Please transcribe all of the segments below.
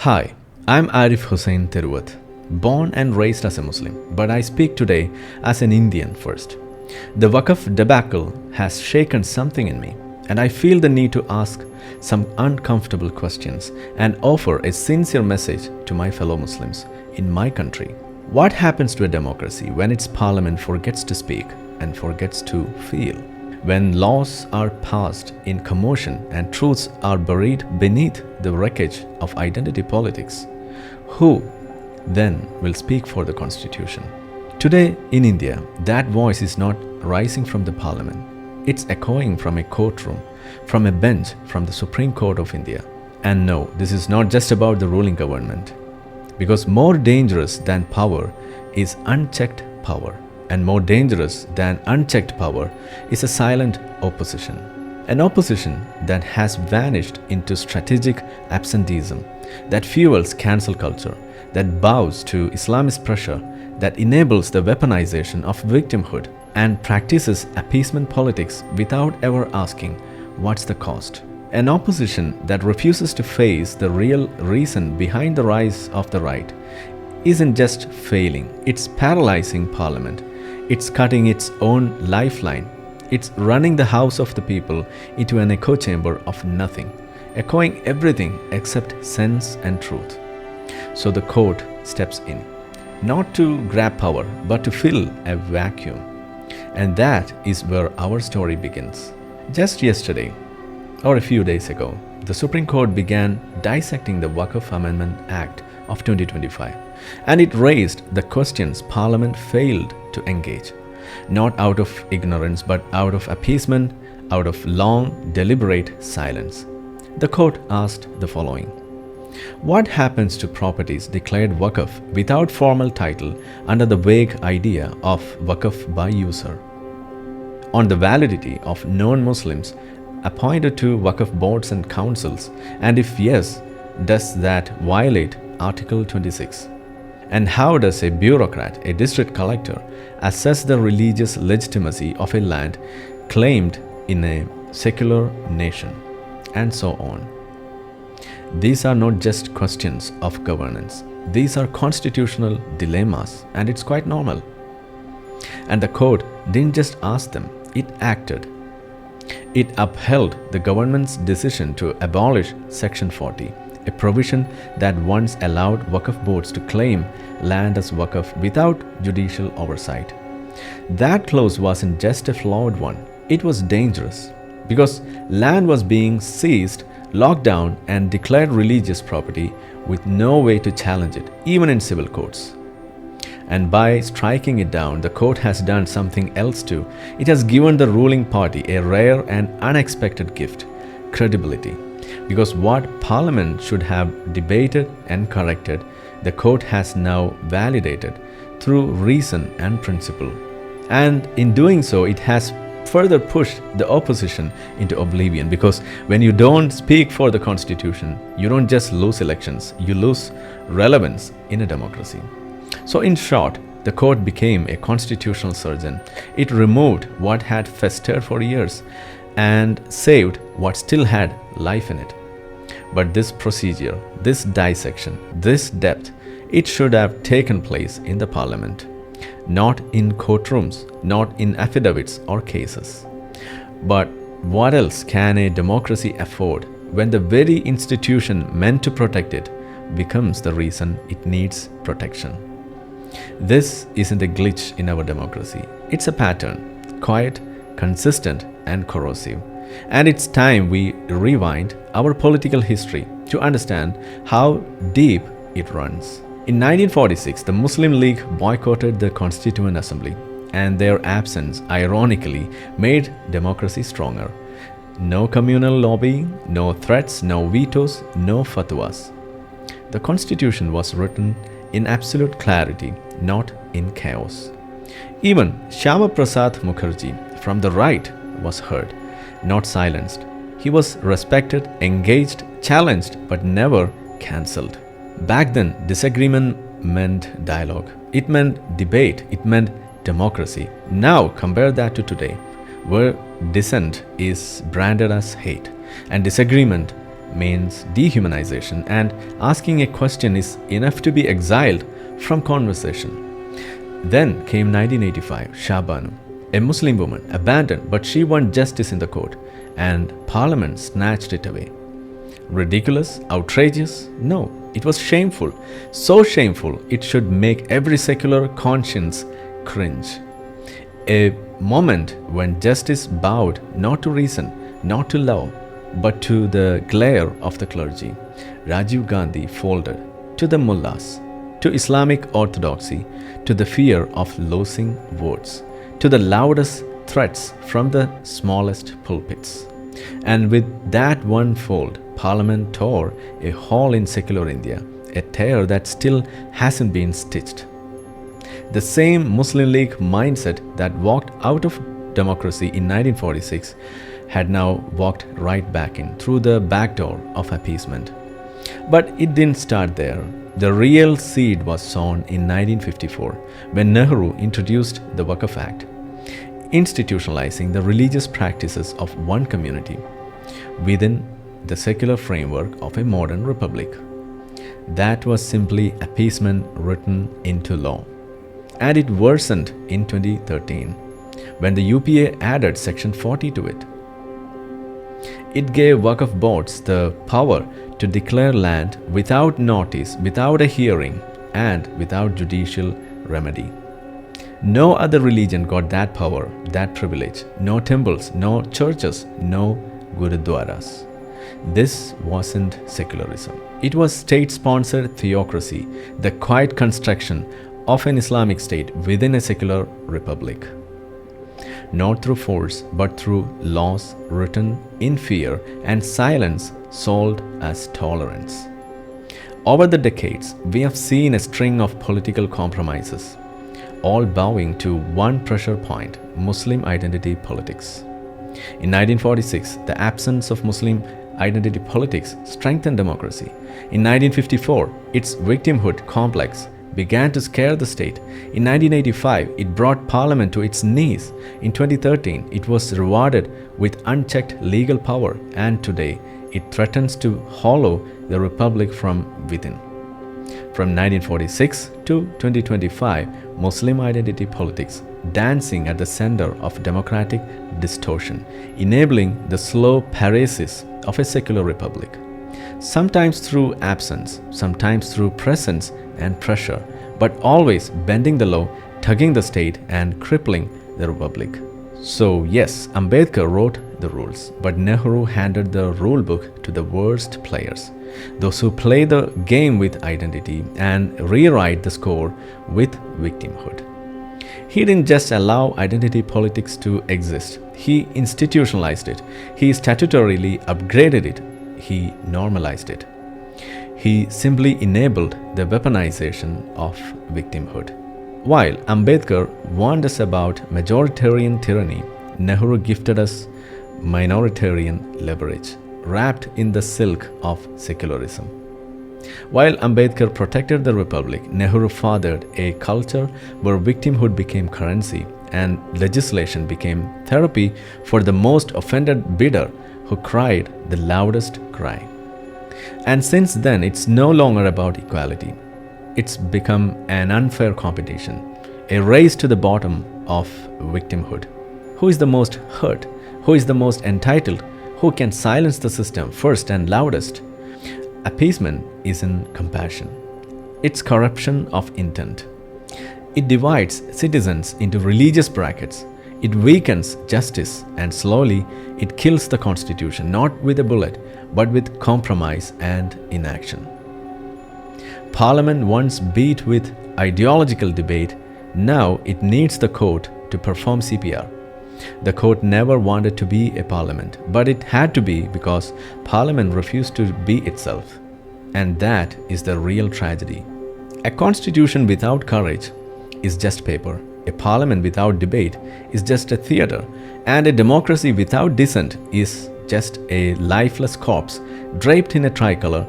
Hi, I'm Arif Hussain, born and raised as a Muslim, but I speak today as an Indian first. The Waqf debacle has shaken something in me, and I feel the need to ask some uncomfortable questions and offer a sincere message to my fellow Muslims in my country. What happens to a democracy when its parliament forgets to speak and forgets to feel? When laws are passed in commotion and truths are buried beneath the wreckage of identity politics, who then will speak for the constitution? Today in India, that voice is not rising from the parliament. It's echoing from a courtroom, from a bench, from the Supreme Court of India. And no, this is not just about the ruling government. Because more dangerous than power is unchecked power. And more dangerous than unchecked power is a silent opposition. An opposition that has vanished into strategic absenteeism, that fuels cancel culture, that bows to Islamist pressure, that enables the weaponization of victimhood and practices appeasement politics without ever asking what's the cost. An opposition that refuses to face the real reason behind the rise of the right isn't just failing, it's paralyzing parliament. It's cutting its own lifeline. It's running the house of the people into an echo chamber of nothing, echoing everything except sense and truth. So the court steps in, not to grab power, but to fill a vacuum. And that is where our story begins. Just yesterday, or a few days ago, the Supreme Court began dissecting the Waqf Amendment Act of 2025, and it raised the questions Parliament failed to engage, not out of ignorance but out of appeasement, out of long, deliberate silence. The court asked the following: what happens to properties declared Waqf without formal title under the vague idea of Waqf by user? On the validity of non-Muslims appointed to Waqf boards and councils, and if yes, does that violate Article 26? And how does a bureaucrat, a district collector, assess the religious legitimacy of a land claimed in a secular nation? And so on. These are not just questions of governance. These are constitutional dilemmas, and it's quite normal. And the court didn't just ask them, it acted. It upheld the government's decision to abolish Section 40, a provision that once allowed Waqf boards to claim land as Waqf without judicial oversight. That clause wasn't just a flawed one, it was dangerous because land was being seized, locked down, and declared religious property with no way to challenge it, even in civil courts. And by striking it down, the court has done something else too. It has given the ruling party a rare and unexpected gift: credibility. Because what Parliament should have debated and corrected, the court has now validated through reason and principle. And in doing so, it has further pushed the opposition into oblivion, because when you don't speak for the constitution, you don't just lose elections, you lose relevance in a democracy. So in short, the court became a constitutional surgeon. It removed what had festered for years and saved what still had life in it. But this procedure, this dissection, this depth, it should have taken place in the parliament, not in courtrooms, not in affidavits or cases. But what else can a democracy afford when the very institution meant to protect it becomes the reason it needs protection? This isn't a glitch in our democracy. It's a pattern, quiet, consistent, and corrosive. And it's time we rewind our political history to understand how deep it runs. In 1946, the Muslim League boycotted the Constituent Assembly, and their absence, ironically, made democracy stronger. No communal lobbying, no threats, no vetoes, no fatwas. The Constitution was written in absolute clarity, not in chaos. Even Shyama Prasad Mukherjee from the right was heard, not silenced. He was respected, engaged, challenged, but never cancelled. Back then, disagreement meant dialogue. It meant debate. It meant democracy. Now, compare that to today, where dissent is branded as hate and disagreement means dehumanization, and asking a question is enough to be exiled from conversation. Then came 1985, Shabanu, a Muslim woman, abandoned, but she won justice in the court, and Parliament snatched it away. Ridiculous? Outrageous? No, it was shameful. So shameful, it should make every secular conscience cringe. A moment when justice bowed not to reason, not to law, but to the glare of the clergy. Rajiv Gandhi folded to the mullahs, to Islamic orthodoxy, to the fear of losing votes, to the loudest threats from the smallest pulpits. And with that one fold, Parliament tore a hole in secular India, a tear that still hasn't been stitched. The same Muslim League mindset that walked out of democracy in 1946 had now walked right back in through the back door of appeasement. But it didn't start there. The real seed was sown in 1954 when Nehru introduced the Waqf Act, institutionalizing the religious practices of one community within the secular framework of a modern republic. That was simply appeasement written into law. And it worsened in 2013 when the UPA added Section 40 to it. It gave Waqf boards the power to declare land without notice, without a hearing, and without judicial remedy. No other religion got that power, that privilege. No temples, no churches, no gurudwaras. This wasn't secularism. It was state-sponsored theocracy, the quiet construction of an Islamic state within a secular republic. Not through force, but through laws written in fear and silence sold as tolerance. Over the decades, we have seen a string of political compromises, all bowing to one pressure point: Muslim identity politics. In 1946, the absence of Muslim identity politics strengthened democracy. In 1954, its victimhood complex began to scare the state. In 1985, it brought Parliament to its knees. In 2013, it was rewarded with unchecked legal power, and today it threatens to hollow the republic from within. From 1946 to 2025, Muslim identity politics dancing at the center of democratic distortion, enabling the slow paresis of a secular republic. Sometimes through absence, sometimes through presence and pressure, but always bending the law, tugging the state, and crippling the republic. So yes, Ambedkar wrote the rules, but Nehru handed the rule book to the worst players, those who play the game with identity and rewrite the score with victimhood. He didn't just allow identity politics to exist. He institutionalized it. He statutorily upgraded it. He normalized it. He simply enabled the weaponization of victimhood. While Ambedkar warned us about majoritarian tyranny, Nehru gifted us minoritarian leverage, wrapped in the silk of secularism. While Ambedkar protected the republic, Nehru fathered a culture where victimhood became currency and legislation became therapy for the most offended bidder who cried the loudest cry. And since then, it's no longer about equality. It's become an unfair competition, a race to the bottom of victimhood. Who is the most hurt? Who is the most entitled? Who can silence the system first and loudest? Appeasement isn't compassion. It's corruption of intent. It divides citizens into religious brackets. It weakens justice, and slowly it kills the Constitution, not with a bullet, but with compromise and inaction. Parliament once beat with ideological debate. Now it needs the court to perform CPR. The court never wanted to be a parliament, but it had to be because Parliament refused to be itself. And that is the real tragedy. A constitution without courage is just paper. A parliament without debate is just a theater. And a democracy without dissent is just a lifeless corpse draped in a tricolor,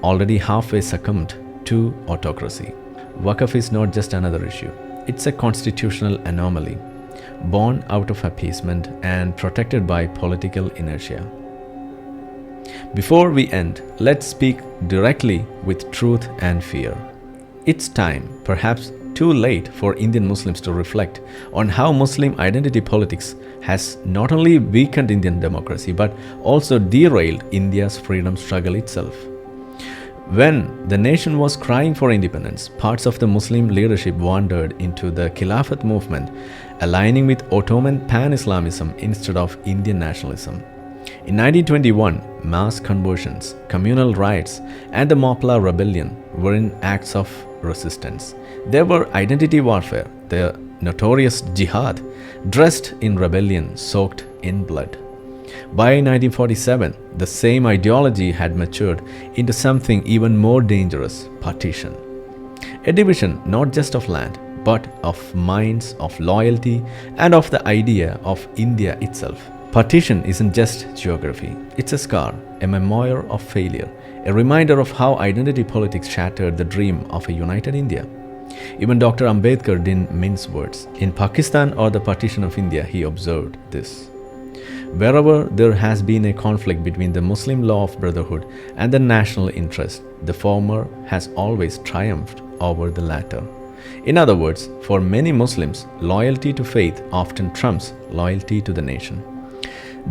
already halfway succumbed to autocracy. Waqf is not just another issue. It's a constitutional anomaly, born out of appeasement and protected by political inertia. Before we end, let's speak directly with truth and fear. It's time, perhaps too late, for Indian Muslims to reflect on how Muslim identity politics has not only weakened Indian democracy but also derailed India's freedom struggle itself. When the nation was crying for independence, parts of the Muslim leadership wandered into the Khilafat movement, aligning with Ottoman pan-Islamism instead of Indian nationalism. In 1921, mass conversions, communal riots, and the Mopla rebellion were in acts of resistance. They were identity warfare, the notorious jihad, dressed in rebellion, soaked in blood. By 1947, the same ideology had matured into something even more dangerous: partition. A division not just of land, but of minds, of loyalty, and of the idea of India itself. Partition isn't just geography, it's a scar, a memoir of failure, a reminder of how identity politics shattered the dream of a united India. Even Dr. Ambedkar didn't mince words. In Pakistan or the partition of India, he observed this: wherever there has been a conflict between the Muslim law of brotherhood and the national interest, the former has always triumphed over the latter. In other words, for many Muslims, loyalty to faith often trumps loyalty to the nation.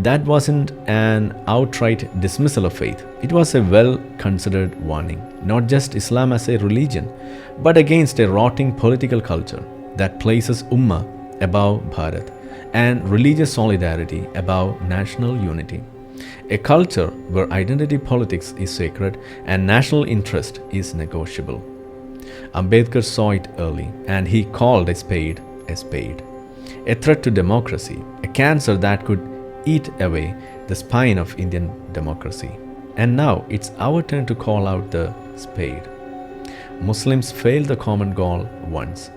That wasn't an outright dismissal of faith. It was a well-considered warning, not just Islam as a religion, but against a rotting political culture that places Ummah above Bharat and religious solidarity above national unity. A culture where identity politics is sacred and national interest is negotiable. Ambedkar saw it early, and he called a spade, a threat to democracy, a cancer that could eat away the spine of Indian democracy. And now it's our turn to call out the spade. Muslims failed the common goal once,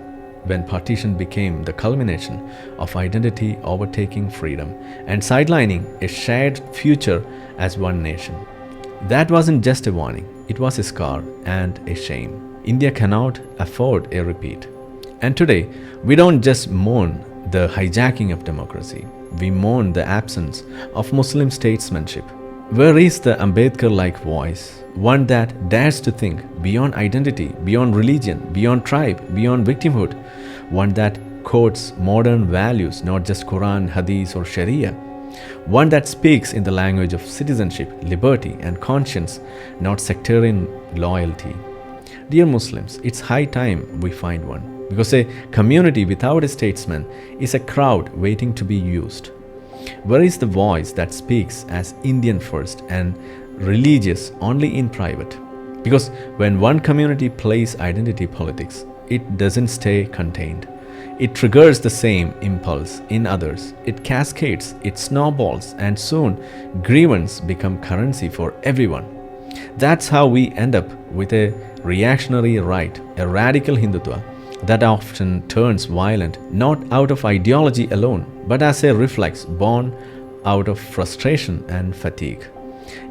when partition became the culmination of identity overtaking freedom and sidelining a shared future as one nation. That wasn't just a warning, it was a scar and a shame. India cannot afford a repeat. And today, we don't just mourn the hijacking of democracy, we mourn the absence of Muslim statesmanship. Where is the Ambedkar-like voice, one that dares to think beyond identity, beyond religion, beyond tribe, beyond victimhood, one that quotes modern values, not just Quran, Hadith or Sharia, one that speaks in the language of citizenship, liberty and conscience, not sectarian loyalty? Dear Muslims, it's high time we find one. Because a community without a statesman is a crowd waiting to be used. Where is the voice that speaks as Indian first and religious only in private? Because when one community plays identity politics, it doesn't stay contained. It triggers the same impulse in others. It cascades, it snowballs, and soon grievance become currency for everyone. That's how we end up with a reactionary right, a radical Hindutva, that often turns violent not out of ideology alone, but as a reflex born out of frustration and fatigue.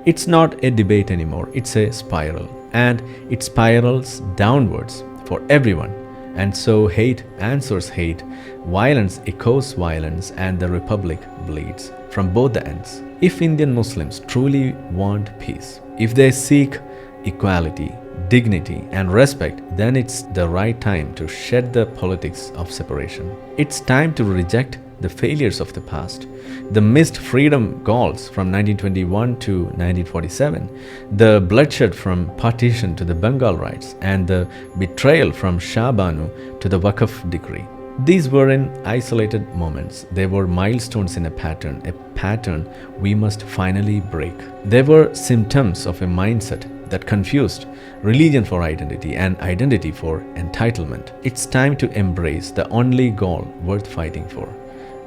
It's not a debate anymore, it's a spiral, and it spirals downwards for everyone. And so hate answers hate, violence echoes violence, and the republic bleeds from both the ends. If Indian Muslims truly want peace, if they seek equality, dignity and respect, then it's the right time to shed the politics of separation. It's time to reject the failures of the past, the missed freedom goals from 1921 to 1947, the bloodshed from partition to the Bengal riots, and the betrayal from Shah Banu to the Waqf decree. These weren't isolated moments. They were milestones in a pattern we must finally break. They were symptoms of a mindset that confused religion for identity and identity for entitlement. It's time to embrace the only goal worth fighting for.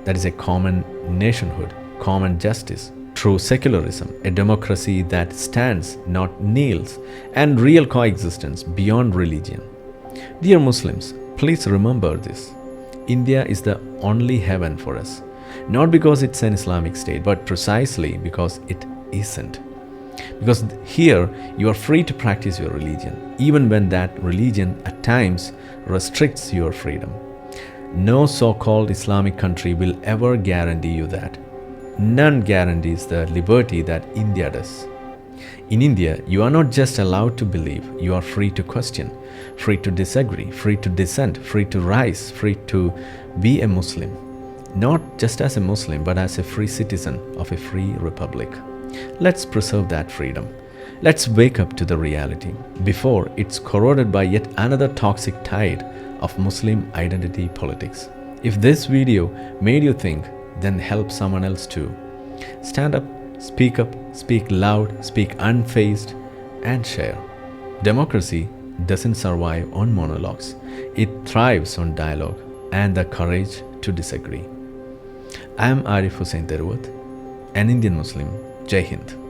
That is a common nationhood, common justice, true secularism, a democracy that stands, not kneels, and real coexistence beyond religion. Dear Muslims, please remember this. India is the only heaven for us, not because it's an Islamic state, but precisely because it isn't. Because here you are free to practice your religion, even when that religion at times restricts your freedom. No so-called Islamic country will ever guarantee you that. None guarantees the liberty that India does. In India, you are not just allowed to believe, you are free to question, free to disagree, free to dissent, free to rise, free to be a Muslim. Not just as a Muslim, but as a free citizen of a free republic. Let's preserve that freedom. Let's wake up to the reality before it's corroded by yet another toxic tide of Muslim identity politics. If this video made you think, then help someone else too. Stand up, speak loud, speak unfazed, and share. Democracy doesn't survive on monologues. It thrives on dialogue and the courage to disagree. I am Arif Hussain, an Indian Muslim. Jai Hind.